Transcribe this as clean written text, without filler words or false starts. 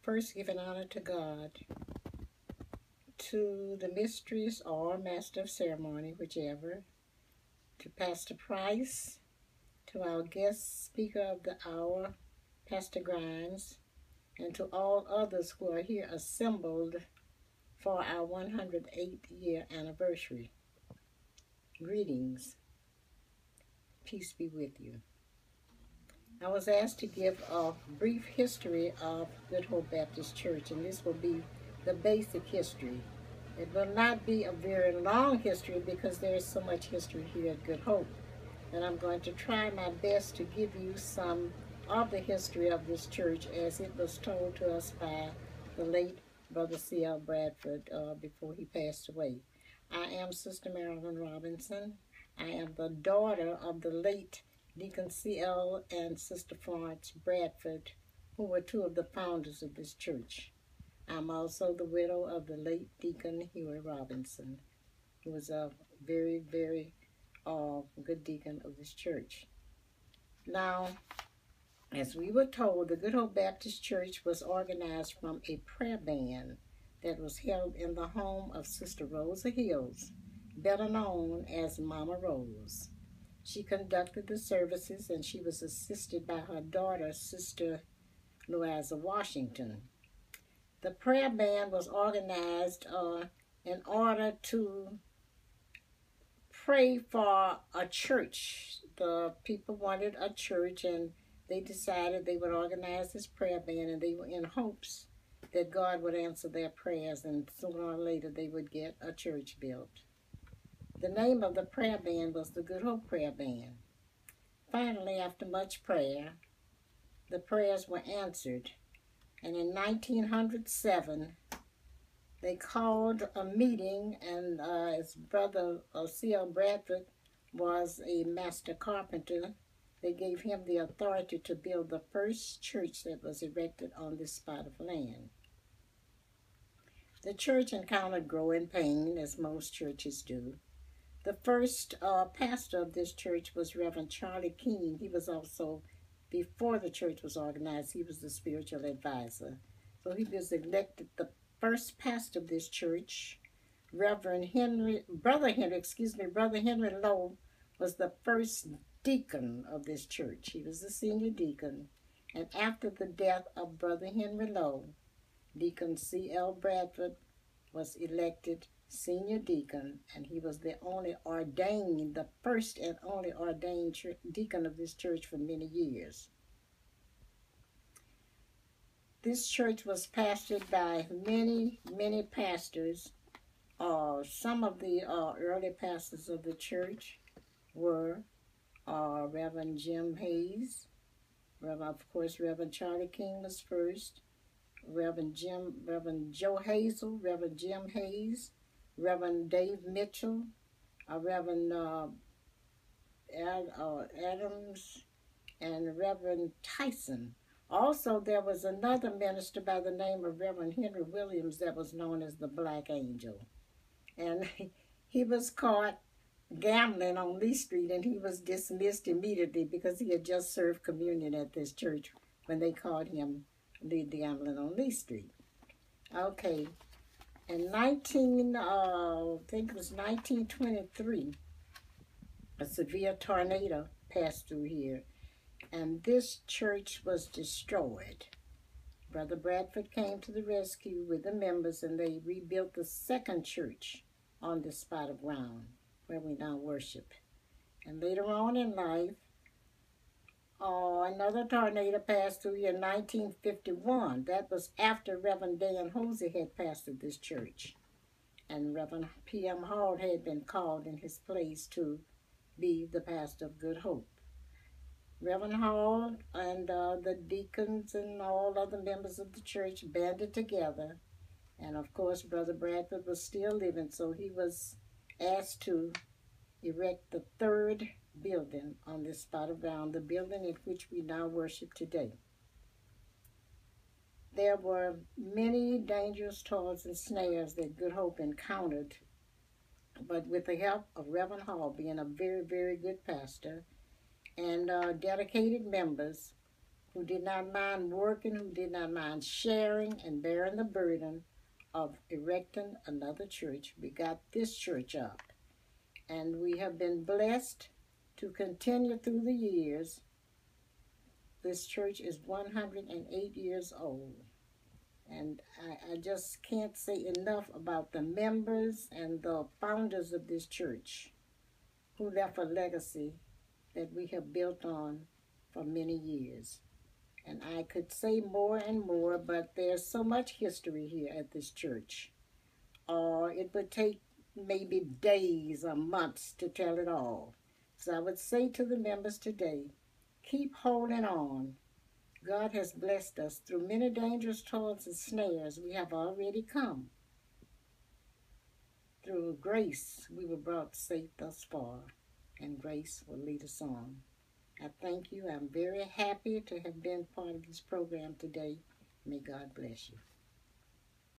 First, giving honor to God, to the mistress or master of ceremony, whichever, to Pastor Price, to our guest speaker of the hour, Pastor Grimes, and to all others who are here assembled for our 108th year anniversary. Greetings. Peace be with you. I was asked to give a brief history of Good Hope Baptist Church, and this will be the basic history. It will not be a very long history because there is so much history here at Good Hope. And I'm going to try my best to give you some of the history of this church as it was told to us by the late Brother C.L. Bradford before he passed away. I am Sister Marilyn Robinson. I am the daughter of the late Deacon C.L. and Sister Florence Bradford, who were two of the founders of this church. I'm also the widow of the late Deacon Huey Robinson, who was a very, very good deacon of this church. Now, as we were told, the Good Hope Baptist Church was organized from a prayer band that was held in the home of Sister Rosa Hills, better known as Mama Rose. She conducted the services, and she was assisted by her daughter, Sister Louisa Washington. The prayer band was organized in order to pray for a church. The people wanted a church, and they decided they would organize this prayer band, and they were in hopes that God would answer their prayers, and sooner or later they would get a church built. The name of the prayer band was the Good Hope Prayer Band. Finally, after much prayer, the prayers were answered, and in 1907, they called a meeting, and his brother C.L. Bradford was a master carpenter. They gave him the authority to build the first church that was erected on this spot of land. The church encountered growing pain, as most churches do. The first pastor of this church was Reverend Charlie King. He was also, before the church was organized, he was the spiritual advisor. So he was elected the first pastor of this church. Brother Henry Lowe was the first deacon of this church. He was the senior deacon. And after the death of Brother Henry Lowe, Deacon C.L. Bradford was elected senior deacon, and he was the first and only ordained deacon of this church for many years. This church was pastored by many, many pastors. Some of the early pastors of the church were Reverend Jim Hayes. Reverend Charlie King was first. Reverend Joe Hazel, Reverend Jim Hayes, Reverend Dave Mitchell, Reverend Adams, and Reverend Tyson. Also, there was another minister by the name of Reverend Henry Williams that was known as the Black Angel. And he was caught gambling on Lee Street, and he was dismissed immediately because he had just served communion at this church when they caught him gambling on Lee Street. Okay. In 1923, a severe tornado passed through here, and this church was destroyed. Brother Bradford came to the rescue with the members, and they rebuilt the second church on this spot of ground where we now worship. And later on in life, another tornado passed through here in 1951. That was after Reverend Dan Hosey had pastored this church. And Reverend P.M. Hall had been called in his place to be the pastor of Good Hope. Reverend Hall and the deacons and all other members of the church banded together. And of course, Brother Bradford was still living, so he was asked to erect the third building on this spot of ground, the building in which we now worship today. There were many dangerous toils and snares that Good Hope encountered, but with the help of Reverend Hall being a very, very good pastor and dedicated members, who did not mind working, who did not mind sharing and bearing the burden of erecting another church. We got this church up, and we have been blessed to continue through the years. This church is 108 years old, and I just can't say enough about the members and the founders of this church who left a legacy that we have built on for many years. And I could say more and more, but there's so much history here at this church. Or it would take maybe days or months to tell it all. So I would say to the members today, keep holding on. God has blessed us through many dangerous toils and snares. We have already come. Through grace, we were brought safe thus far, and grace will lead us on. I thank you. I'm very happy to have been part of this program today. May God bless you.